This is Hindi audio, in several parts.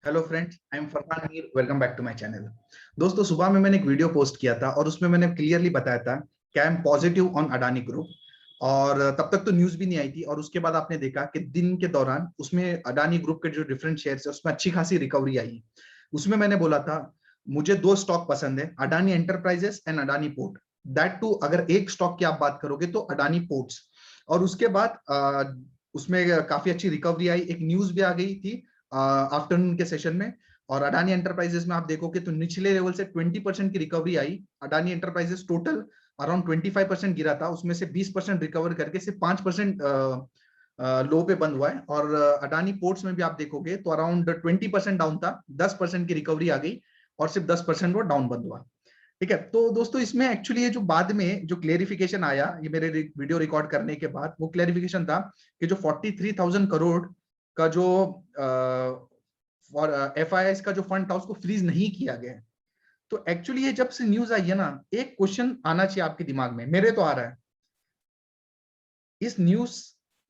Hello friends, I am Farhan Mir. Welcome back to my channel. दोस्तों, सुबह में मैंने एक वीडियो पोस्ट किया था और उसमें मैंने क्लियरली बताया था कि I am positive on Adani group. और तब तक तो न्यूज भी नहीं आई थी और उसके बाद आपने देखा कि दिन के दौरान उसमें अडानी ग्रुप के जो डिफरेंट शेयर्स है उसमें अच्छी खासी रिकवरी आई। उसमें मैंने बोला था मुझे दो स्टॉक पसंद है, Adani Enterprises and Adani Port. That too अगर एक स्टॉक की आप बात करोगे तो अडानी पोर्ट्स। और उसके बाद उसमें काफी अच्छी रिकवरी आई। एक न्यूज भी आ गई थी आफ्टरनून के सेशन में। और अडानी एंटरप्राइजेस में आप देखोगे तो निचले लेवल से 20% की रिकवरी आई। अडानी एंटरप्राइजेस टोटल अराउंड 25% गिरा था, उसमें से 20% रिकवर करके सिर्फ 5% लो पे बंद हुआ है। और अडानी पोर्ट्स में भी आप देखोगे तो अराउंड 20% डाउन था, 10% की रिकवरी आ गई और सिर्फ 10% वो डाउन बंद हुआ। ठीक है, तो दोस्तों इसमें एक्चुअली ये जो बाद में जो क्लेरिफिकेशन आया ये मेरे वीडियो रिकॉर्ड करने के बाद, वो क्लेरिफिकेशन था कि जो 43,000 करोड़ का जो FIIs का जो फंड था उसको फ्रीज नहीं किया गया है। तो एक्चुअली ये जब से न्यूज आई है ना, एक क्वेश्चन आना चाहिए आपके दिमाग में, मेरे तो आ रहा है। इस न्यूज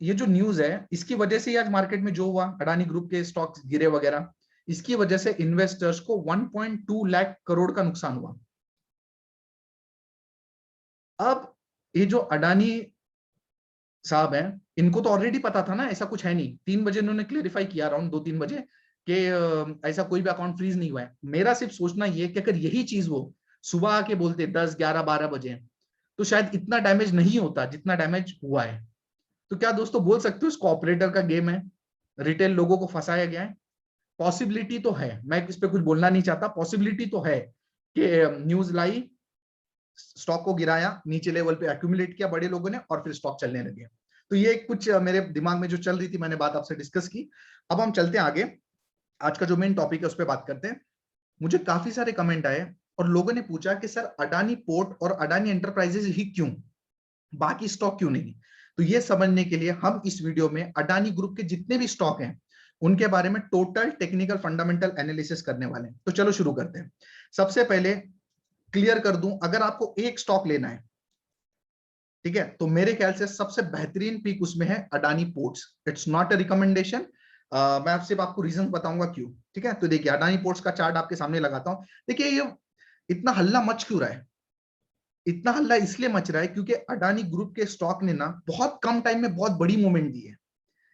ये जो न्यूज है इसकी वजह से आज मार्केट में जो हुआ, अडानी ग्रुप के स्टॉक्स गिरे वगैरह, इसकी वजह से इन्वेस्टर्स को 1.2 लाख करोड़ का नुकसान हुआ। अब ये जो अडानी साहब हैं इनको तो ऑलरेडी पता था ना ऐसा कुछ है नहीं। 3 बजे इन्होंने क्लेरिफाई किया, अराउंड 2-3 बजे, कि ऐसा कोई भी अकाउंट फ्रीज नहीं हुआ है। मेरा सिर्फ सोचना ये कि अगर यही चीज वो सुबह आके बोलते 10, 11, 12 बजे, तो शायद इतना डैमेज नहीं होता जितना डैमेज हुआ है। तो क्या दोस्तों बोल सकते हो इसको ऑपरेटर का गेम है, रिटेल लोगों को फंसाया गया है? पॉसिबिलिटी तो है, मैं इस पर कुछ बोलना नहीं चाहता, पॉसिबिलिटी तो है कि न्यूज लाई, स्टॉक को गिराया, नीचे लेवल पे एक्यूमुलेट किया बड़े लोगों ने और फिर स्टॉक चलने लगे। तो ये कुछ मेरे दिमाग में जो चल रही थी, मैंने बात आपसे डिस्कस की। अब हम चलते हैं आगे, आज का जो मेन टॉपिक है उस पर बात करते हैं। मुझे काफी सारे कमेंट आए और लोगों ने पूछा कि सर अडानी पोर्ट और अडानी एंटरप्राइजेज ही क्यों, बाकी स्टॉक क्यों नहीं? तो ये समझने के लिए हम इस वीडियो में अडानी ग्रुप के जितने भी स्टॉक हैं उनके बारे में टोटल टेक्निकल फंडामेंटल एनालिसिस करने वाले हैं। तो चलो शुरू करते हैं। सबसे पहले क्लियर कर दूं, अगर आपको एक स्टॉक लेना है, ठीक है, तो मेरे ख्याल से सबसे बेहतरीन पिक उसमें है Adani ports. It's not a recommendation, मैं सिर्फ आपको रीजन बताऊंगा क्यों। ठीक है, तो देखिए अडानी पोर्ट्स का चार्ट आपके सामने लगाता हूं। देखिए ये इतना हल्ला मच क्यों रहा है? इतना हल्ला इसलिए मच रहा है क्योंकि अडानी ग्रुप के स्टॉक ने ना बहुत कम टाइम में बहुत बड़ी मूवमेंट दी है।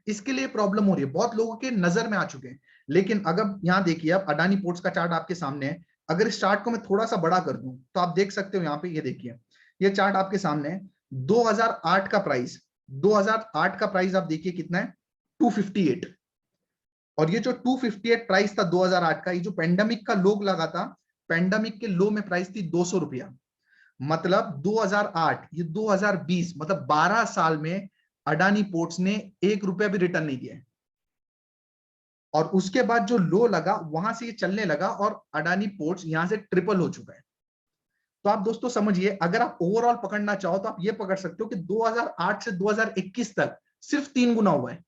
इसके लिए प्रॉब्लम हो रही है, बहुत लोगों के नजर में आ चुके हैं। लेकिन अगर यहाँ देखिए, अब अडानी पोर्ट्स का चार्ट आपके सामने है। अगर इस चार्ट को मैं थोड़ा सा बड़ा कर दूं तो आप देख सकते हो यहाँ पे, ये देखिए, ये चार्ट आपके सामने है। 2008 का प्राइस, 2008 का प्राइस आप देखिए कितना है, 258। और ये जो 258 प्राइस था 2008 का, ये जो पेंडेमिक का लो लगा था, पेंडेमिक के लो में प्राइस थी 200 रुपया। मतलब 2008 ये 2020, मतलब 12 साल में अडानी पोर्ट्स ने 1 रुपया भी रिटर्न नहीं दिया। और उसके बाद जो लो लगा वहां से ये चलने लगा और अडानी पोर्ट्स यहां से ट्रिपल हो चुका है। तो आप दोस्तों समझिए, अगर आप ओवरऑल पकड़ना चाहो तो आप ये पकड़ सकते हो कि 2008 से 2021 तक सिर्फ 3 गुना हुआ है।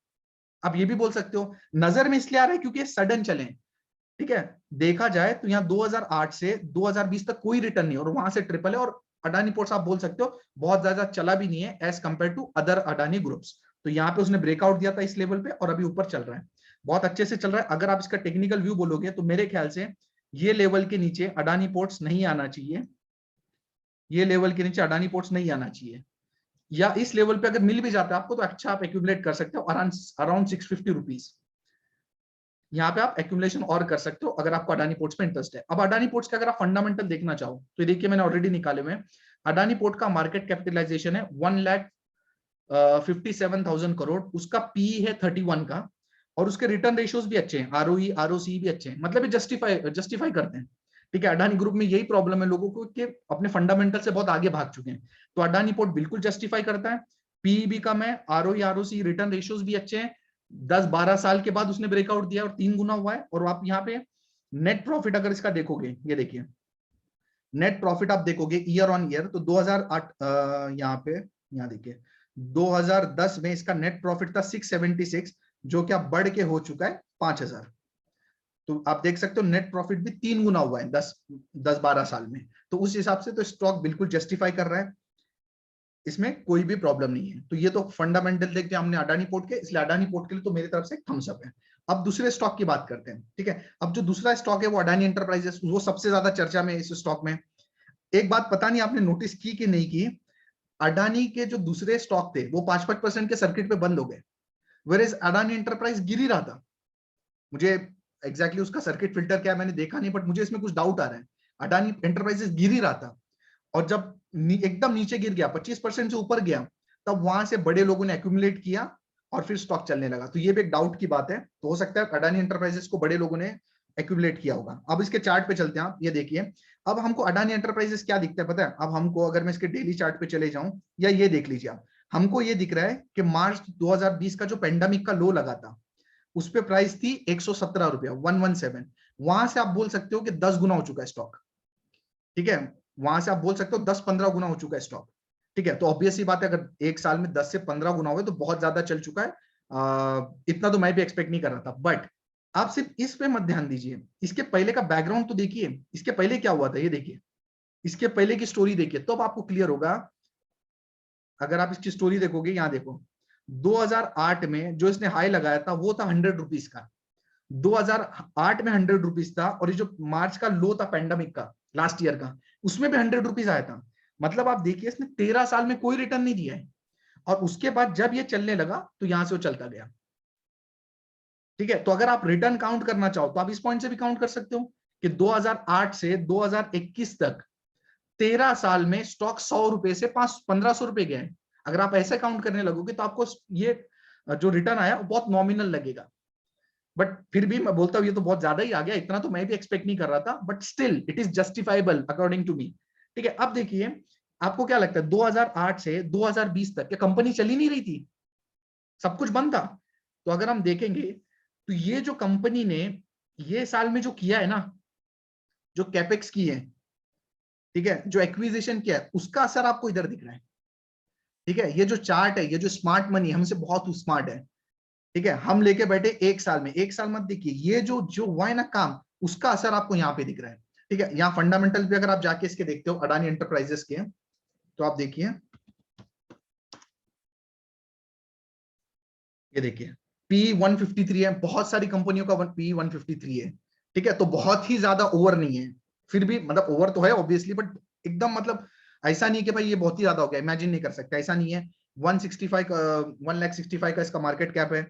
आप ये भी बोल सकते हो, नजर में इसलिए आ रहा है क्योंकि सडन चले। ठीक है, देखा जाए तो यहाँ 2008 से 2020 तक कोई रिटर्न नहीं और वहां से ट्रिपल है। और अडानी पोर्ट्स आप बोल सकते हो बहुत ज्यादा चला भी नहीं है as compare to other Adani groups. तो यहाँ पे उसने ब्रेकआउट दिया था इस लेवल पे और अभी ऊपर चल रहा है, बहुत अच्छे से चल रहा है। अगर आप इसका टेक्निकल व्यू बोलोगे तो मेरे ख्याल से ये लेवल के नीचे अडानी पोर्ट्स नहीं आना चाहिए, ये लेवल के नीचे अडानी पोर्ट्स नहीं आना चाहिए। या इस लेवल पे अगर मिल भी जाता है आपको तो अच्छा आप एक्यूमुलेट कर सकते हो अराउंड 650 रुपीज। यहाँ पे आप एक्यूमुलेशन और कर सकते हो अगर आपको अडानी पोर्ट्स में इंटरेस्ट है। अब अडानी पोर्ट्स के अगर आप फंडामेंटल देखना चाहो तो देखिए मैंने ऑलरेडी निकाले हुए हैं। अडानी पोर्ट का मार्केट कैपिटलाइजेशन है 1,57,000 करोड़, उसका पी है 31 का, और उसके रिटर्न रेशियोज भी अच्छे हैं, आरओई आरओसी भी अच्छे हैं, मतलब ये जस्टिफाई करते हैं। ठीक है, अडानी ग्रुप में यही प्रॉब्लम है लोगों को कि अपने फंडामेंटल से बहुत आगे भाग चुके हैं। तो अडानी पोर्ट बिल्कुल जस्टिफाई करता है, पी भी कम है, आरओई आरओसी रिटर्न रेशियोज भी अच्छे हैं। 10-12 साल के बाद उसने ब्रेकआउट दिया और 3 गुना हुआ है। और आप यहाँ पे नेट प्रॉफिट अगर इसका देखोगे, ये देखिए नेट प्रॉफिट आप देखोगे ईयर ऑन ईयर, तो 2008 यहाँ पे, यहाँ देखिए 2010 में इसका नेट प्रॉफिट था 676, जो कि अब बढ़ के हो चुका है 5,000। तो आप देख सकते हो नेट प्रॉफिट भी 3 गुना हुआ है 10-12 साल में। तो उस हिसाब से तो स्टॉक बिल्कुल जस्टिफाई कर रहा है, इसमें कोई भी प्रॉब्लम नहीं है। तो ये तो फंडामेंटल देखते हैं हमने अडानी पोर्ट के, इसलिए अडानी पोर्ट के लिए तो मेरी तरफ से थम्स अप है। अब दूसरे स्टॉक की बात करते हैं, ठीक है। अब जो दूसरा स्टॉक है वो अडानी एंटरप्राइजेस, वो सबसे ज्यादा चर्चा में इस स्टॉक में। एक बात पता नहीं आपने नोटिस की कि नहीं की, अडानी के जो दूसरे स्टॉक थे वो 5-5% के सर्किट पे बंद हो गए, वेयर अडानी एंटरप्राइज गिर ही रहा था। मुझे एग्जैक्टली उसका सर्किट फिल्टर क्या है मैंने देखा नहीं, बट मुझे इसमें कुछ डाउट आ रहा है। अडानी एंटरप्राइजेस गिर ही रहा था, और जब एकदम नीचे गिर गया, 25% से ऊपर गया, तब वहां से बड़े लोगों ने एक्यूमुलेट किया और फिर स्टॉक चलने लगा। तो ये भी एक डाउट की बात है, तो हो सकता है अडानी एंटरप्राइजेस को बड़े लोगों ने एक्यूमुलेट किया होगा। अब इसके चार्ट पे चलते हैं, आप ये देखिए। अब हमको अडानी एंटरप्राइजेस क्या दिखता है पता है? अब हमको अगर मैं इसके डेली चार्ट पे चले जाऊं, या ये देख लीजिए आप, हमको ये दिख रहा है कि मार्च 2020 का जो पेंडेमिक का लो लगा था, उस पे प्राइस थी 117 रुपया, 117। वहां से आप बोल सकते हो कि 10 गुना हो चुका है स्टॉक, ठीक है। वहां से आप बोल सकते हो 10-15 गुना हो चुका है स्टॉक, ठीक है। तो ऑब्वियस ही बात है, अगर एक साल में 10 से 15 गुना हुए तो बहुत ज्यादा चल चुका है। इतना तो मैं भी एक्सपेक्ट नहीं कर रहा था, बट आप सिर्फ इस पे मत ध्यान दीजिए, इसके पहले का बैकग्राउंड तो देखिए, इसके पहले क्या हुआ था ये देखिए, इसके पहले की स्टोरी देखिए, तो आपको क्लियर होगा। अगर आप इसकी स्टोरी देखोगे, यहां देखो, 2008 में जो इसने हाई लगाया था वो था 100 रुपीज का, 2008 में 100 रुपीज था, और ये जो मार्च का लो था पेंडेमिक का लास्ट ईयर का, उसमें भी 100 रुपीज आया था। मतलब आप देखिए इसने 13 साल में कोई रिटर्न नहीं दिया है, और उसके बाद जब ये चलने लगा तो यहां से वो चलता गया, ठीक है। तो अगर आप रिटर्न काउंट करना चाहो तो आप इस पॉइंट से भी काउंट कर सकते हो कि 2008 से 2021 तक 13 साल में स्टॉक 100 रुपए से 1500 रुपए गए हैं। अगर आप ऐसे काउंट करने लगोगे तो आपको ये जो रिटर्न आया वो बहुत नॉमिनल लगेगा, बट फिर भी मैं बोलता हूँ ये तो बहुत ज्यादा ही आ गया, इतना तो मैं भी एक्सपेक्ट नहीं कर रहा था, but still it is justifiable according to me, ठीक है। अब देखिए, आपको क्या लगता है 2008 से 2020 तक क्या कंपनी चली नहीं रही थी? सब कुछ बंद था। तो अगर हम देखेंगे तो ये जो कंपनी ने ये साल में जो किया है ना, जो कैपेक्स की है, ठीक है, जो एक्विजिशन किया है, उसका असर आपको इधर दिख रहा है, ठीक है। ये जो चार्ट है, ये जो स्मार्ट मनी हमसे बहुत स्मार्ट है, ठीक है, हम लेके बैठे एक साल में, एक साल मत देखिए, ये जो जो हुआ है ना काम, उसका असर आपको यहाँ पे दिख रहा है, ठीक है। यहाँ फंडामेंटल भी अगर आप जाके इसके देखते हो अडानी एंटरप्राइजेस के, तो आप देखिए, ये देखिए पी 153 है, बहुत सारी कंपनियों का पी 153 है, ठीक है। तो बहुत ही ज्यादा ओवर नहीं है, फिर भी मतलब ओवर तो है ऑब्वियसली, बट एकदम मतलब ऐसा नहीं कि भाई ये बहुत ही ज्यादा हो गया, इमेजिन नहीं कर सकते, ऐसा नहीं है। 165 का 1,65,000 का इसका मार्केट कैप है,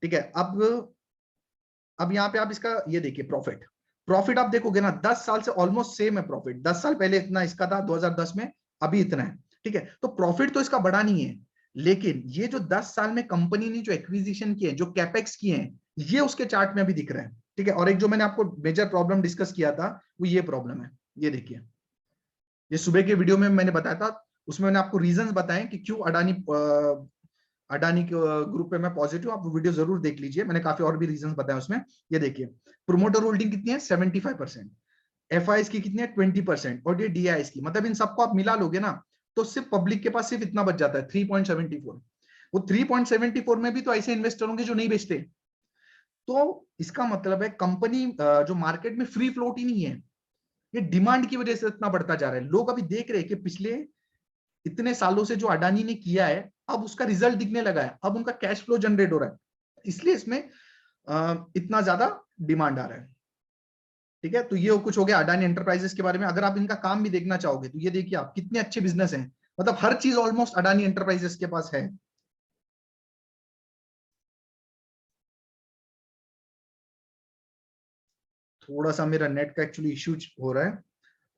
ठीक है। अब यहाँ पे आप इसका ये देखिए प्रॉफिट, प्रॉफिट आप देखोगे ना 10 साल से ऑलमोस्ट सेम है प्रॉफिट, 10 साल पहले इतना इसका था 2010 में, अभी इतना है, ठीक है। तो प्रॉफिट तो इसका बढ़ा नहीं है, लेकिन ये जो 10 साल में कंपनी ने जो एक्विजिशन किए, जो कैपेक्स किए हैं, ये उसके चार्ट में अभी दिख रहा है, ठीक है। और एक जो मैंने आपको मेजर प्रॉब्लम डिस्कस किया था वो ये प्रॉब्लम है, ये देखिए, ये सुबह के वीडियो में मैंने बताया था, उसमें मैंने आपको रीजंस बताए कि क्यों अडानी अडानी के ग्रुप पे मैं पॉजिटिव, आप वीडियो जरूर देख लीजिए, मैंने काफी और भी रीजंस बताए उसमें। ये देखिए, प्रोमोटर होल्डिंग कितनी है 75%, एफ की कितनी है 20%, और ये डी की, मतलब इन सबको आप मिला लोगे ना, तो सिर्फ पब्लिक के पास सिर्फ इतना बच जाता है 3.74। वो 3.74 में भी तो ऐसे इन्वेस्टर होंगे जो नहीं बेचते। तो इसका मतलब है कंपनी जो मार्केट में फ्री फ्लोट ही नहीं है, ये डिमांड की वजह से इतना बढ़ता जा रहा है। लोग अभी देख रहे हैं कि पिछले इतने सालों से जो अडानी ने किया है, अब उसका रिजल्ट दिखने लगा है, अब उनका कैश फ्लो जनरेट हो रहा है, इसलिए इसमें इतना ज्यादा डिमांड आ रहा है, ठीक है। तो ये कुछ हो गया अडानी एंटरप्राइजेस के बारे में। अगर आप इनका काम भी देखना चाहोगे तो ये देखिए आप, कितने अच्छे बिजनेस हैं, मतलब हर चीज ऑलमोस्ट अडानी एंटरप्राइजेस के पास है। थोड़ा सा मेरा नेट का एक्चुअली इश्यू हो रहा है,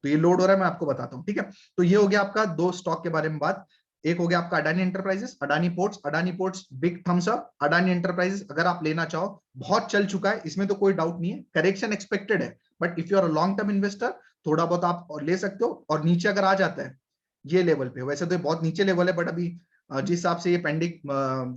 तो ये लोड हो रहा है, मैं आपको बताता हूँ, ठीक है। तो ये हो गया आपका दो स्टॉक के बारे में बात। एक हो गया आपका Adani enterprises, Adani ports big thumbs up. Adani enterprises अगर आप लेना चाहो, बहुत चल चुका है, इसमें तो कोई डाउट नहीं है, करेक्शन एक्सपेक्टेड है, but if you are long term investor, थोड़ा बहुत आप ले सकते हो। और नीचे अगर आ जाता है ये लेवल पे, वैसे तो बहुत नीचे लेवल है, बट अभी जिस हिसाब से ये पेंडिंग,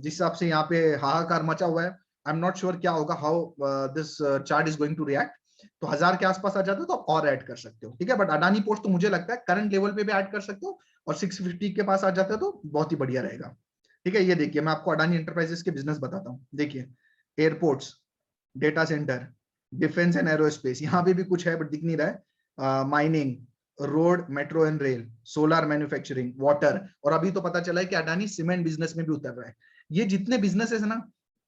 जिस हिसाब से यहाँ पे हाहाकार मचा हुआ है, आई एम नॉट श्योर क्या होगा, how this chart is going to react. तो 1000 के आसपास आ जाते हो तो आप और ऐड कर सकते हो, ठीक है। बट अडानी पोर्ट तो मुझे लगता है करंट लेवल पे भी ऐड कर सकते हो, और 650 के पास आ जाते हो तो बहुत ही बढ़िया रहेगा, ठीक है। ये देखिए मैं आपको अडानी एंटरप्राइजेस के बिजनेस बताता हूँ, देखिए, airports, data centre, defence and aerospace, यहाँ पे भी कुछ है बट दिख नहीं रहा है, mining, road, metro and rail, solar manufacturing, water, और अभी तो पता चला है कि अडानी सीमेंट बिजनेस में भी उतर रहा है। ये जितने बिजनेस है ना,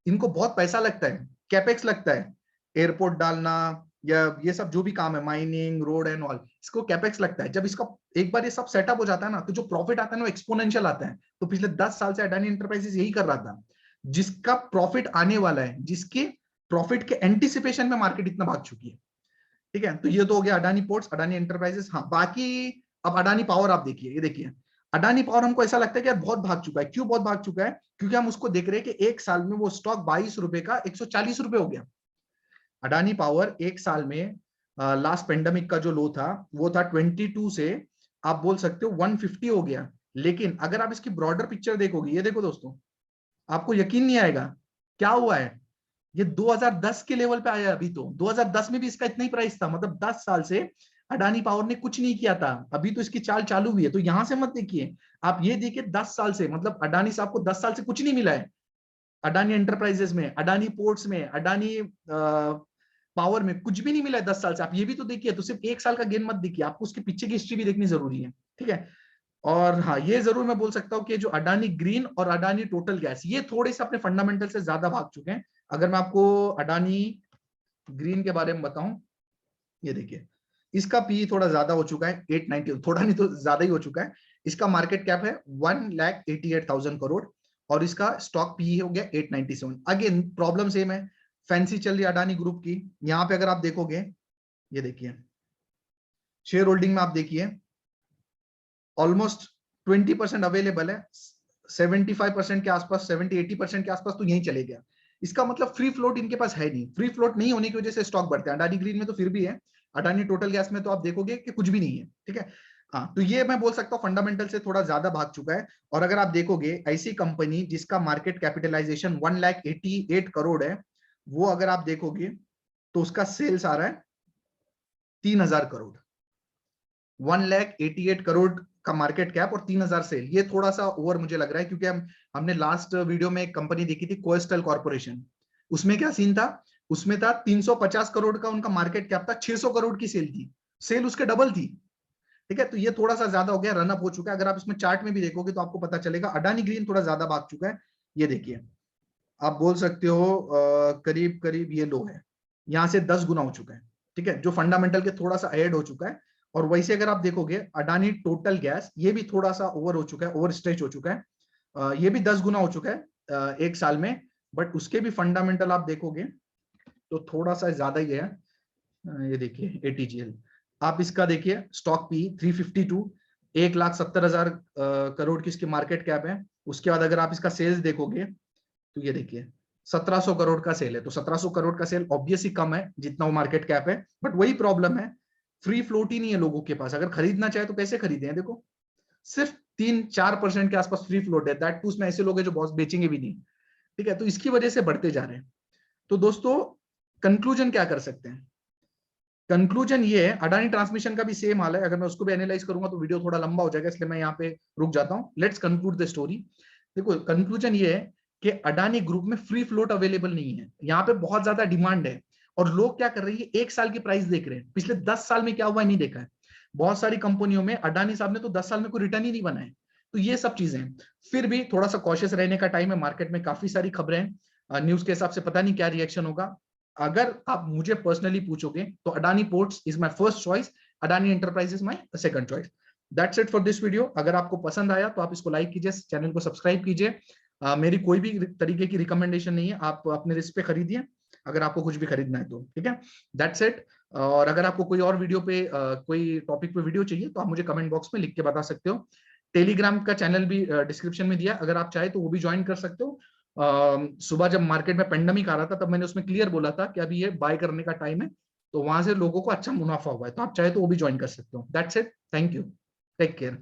इनको बहुत पैसा लगता है, कैपेक्स लगता है, एयरपोर्ट डालना या ये सब जो भी काम है, माइनिंग, रोड एंड ऑल, इसको कैपेक्स लगता है। जब इसका एक बार ये सब सेटअप हो जाता है ना, तो जो प्रॉफिट आता है ना वो एक्सपोनेंशियल आता है। तो पिछले 10 साल से अडानी एंटरप्राइजेस यही कर रहा था, जिसका प्रॉफिट आने वाला है, जिसके प्रॉफिट के एंटिसिपेशन में मार्केट इतना भाग चुकी है। ठीक है, तो ये तो हो गया अडानी पोर्ट्स, अडानी एंटरप्राइजेस। हाँ, बाकी अब अडानी पावर आप देखिए, ये देखिए अडानी पावर हमको ऐसा लगता है कि यार बहुत भाग चुका है। क्यों बहुत भाग चुका है? क्योंकि हम उसको देख रहे हैं कि एक साल में वो स्टॉक 22 रुपए का 140 रुपए हो गया। अडानी पावर एक साल में लास्ट पेंडेमिक का जो लो था वो था 22 से आप बोल सकते हो 150 हो गया। लेकिन अगर आप इसकी ब्रॉडर पिक्चर देखोगे, ये देखो दोस्तों, आपको यकीन नहीं आएगा क्या हुआ है। ये 2010 के लेवल पे आया है। अभी तो 2010 में भी इसका इतना ही प्राइस था। मतलब 10 साल से अडानी पावर ने कुछ नहीं किया था, अभी तो इसकी चाल चालू हुई है। तो यहां से मत देखिए, आप ये देखिए 10 साल से, मतलब अडानी साहब को 10 साल से कुछ नहीं मिला है। अडानी एंटरप्राइजेस में, अडानी पोर्ट्स में, अडानी पावर में कुछ भी नहीं मिला है 10 साल से। आप ये भी तो देखिए, तो सिर्फ एक साल का गेन मत देखिए, आपको उसके पीछे की हिस्ट्री भी देखनी जरूरी है। ठीक है, और हाँ ये जरूर मैं बोल सकता हूँ कि जो अडानी ग्रीन और अडानी टोटल गैस, ये थोड़े से अपने फंडामेंटल से ज्यादा भाग चुके हैं। अगर मैं आपको अडानी ग्रीन के बारे में बताऊं, ये देखिए इसका पी थोड़ा ज्यादा हो चुका है, 890, थोड़ा नहीं तो ज्यादा ही हो चुका है। इसका मार्केट कैप है 1,88,000 करोड़ और इसका स्टॉक पी हो गया 897। अगेन प्रॉब्लम सेम है, फैंसी चल रही है अडानी ग्रुप की। यहां पे अगर आप देखोगे, ये देखिए शेयर होल्डिंग में आप देखिए ऑलमोस्ट 20% अवेलेबल है, 75% के आसपास, 70-80% के आसपास तो यही चले गया। इसका मतलब फ्री फ्लोट इनके पास है नहीं। फ्री फ्लोट नहीं होने की वजह से स्टॉक बढ़ते हैं। अडानी ग्रीन में तो फिर भी है, अडानी टोटल गैस में तो आप देखोगे कि कुछ भी नहीं है। ठीक है, हाँ, तो ये मैं बोल सकता हूँ फंडामेंटल से थोड़ा ज्यादा भाग चुका है। और अगर आप देखोगे ऐसी कंपनी जिसका मार्केट कैपिटलाइजेशन 1,88 करोड़ है, वो अगर आप देखोगे तो उसका सेल्स आ रहा है 3,000 करोड़। 1,88 करोड़ का मार्केट कैप और 3,000 सेल, ये थोड़ा सा ओवर मुझे लग रहा है। क्योंकि हमने लास्ट वीडियो में एक कंपनी देखी थी कोस्टल कॉर्पोरेशन, उसमें क्या सीन था, उसमें था 350 करोड़ का उनका मार्केट कैप था, 600 करोड़ की सेल थी, सेल उसके डबल थी। ठीक है, तो ये थोड़ा सा ज्यादा हो गया, रनअप हो चुका है। अगर आप इसमें चार्ट में भी देखोगे तो आपको पता चलेगा अडानी ग्रीन थोड़ा ज्यादा भाग चुका है। ये देखिए आप बोल सकते हो करीब करीब ये लो है, यहां से 10 गुना हो चुका है। ठीक है, जो फंडामेंटल के थोड़ा सा ऐड हो चुका है। और वैसे अगर आप देखोगे अडानी टोटल गैस, ये भी थोड़ा सा ओवर हो चुका है, ओवर स्ट्रेच हो चुका है। ये भी 10 गुना हो चुका है एक साल में। बट उसके भी फंडामेंटल आप देखोगे तो थोड़ा सा ज्यादा ही है। ये देखिए एटीजीएल, आप इसका देखिए स्टॉक पी 352, 1,70,000 करोड़ की इसकी मार्केट कैप है। उसके बाद अगर आप इसका सेल्स देखोगे तो ये देखिए 1,700 करोड़ का सेल है। तो 1,700 करोड़ का सेल ऑब्वियसली कम है जितना वो मार्केट कैप है। बट वही प्रॉब्लम है, फ्री फ्लोट ही नहीं है लोगों के पास। अगर खरीदना चाहे तो कैसे खरीदे हैं, देखो सिर्फ 3-4% के आसपास फ्री फ्लोट है, दैट टू उसमें ऐसे लोग हैं जो बॉस बेचेंगे भी नहीं। ठीक है, तो इसकी वजह से बढ़ते जा रहे हैं। तो दोस्तों कंक्लूजन क्या कर सकते हैं? कंक्लूजन ये है, अडानी ट्रांसमिशन का भी सेम हाल है। अगर मैं उसको भी एनालाइज करूंगा तो वीडियो थोड़ा लंबा हो जाएगा, इसलिए मैं यहाँ पे रुक जाता हूँ। Let's conclude the story. देखो कंक्लूजन ये है कि अडानी ग्रुप में फ्री फ्लोट अवेलेबल नहीं है, यहाँ पे बहुत ज्यादा डिमांड है। और लोग क्या कर रहे हैं, एक साल की प्राइस देख रहे हैं, पिछले 10 साल में क्या हुआ है नहीं देखा है। बहुत सारी कंपनियों में अडानी साहब ने तो 10 साल में कोई रिटर्न ही नहीं बनाए। तो ये सब चीजें हैं। फिर भी थोड़ा सा कॉशियस रहने का टाइम है, मार्केट में काफी सारी खबरें हैं, न्यूज के हिसाब से पता नहीं क्या रिएक्शन होगा। अगर आप मुझे पर्सनली पूछोगे तो Adani ports is my first choice, Adani enterprises my second choice. That's it for this video. अगर आपको पसंद आया तो आप इसको लाइक कीजिए, चैनल को सब्सक्राइब कीजिए। मेरी कोई भी तरीके की रिकमेंडेशन नहीं है, आप अपने रिस्क पे खरीदिए अगर आपको कुछ भी खरीदना है तो। ठीक है, दैट्स इट। और अगर आपको कोई और वीडियो पे कोई टॉपिक पे वीडियो चाहिए तो आप मुझे कमेंट बॉक्स में लिख के बता सकते हो। टेलीग्राम का चैनल भी डिस्क्रिप्शन में दिया, अगर आप चाहे तो वो भी ज्वाइन कर सकते हो। सुबह जब मार्केट में पेंडेमिक आ रहा था तब मैंने उसमें क्लियर बोला था कि अभी ये बाय करने का टाइम है, तो वहां से लोगों को अच्छा मुनाफा हुआ है। तो आप चाहे तो वो भी ज्वाइन कर सकते हो। That's it, thank you, take care.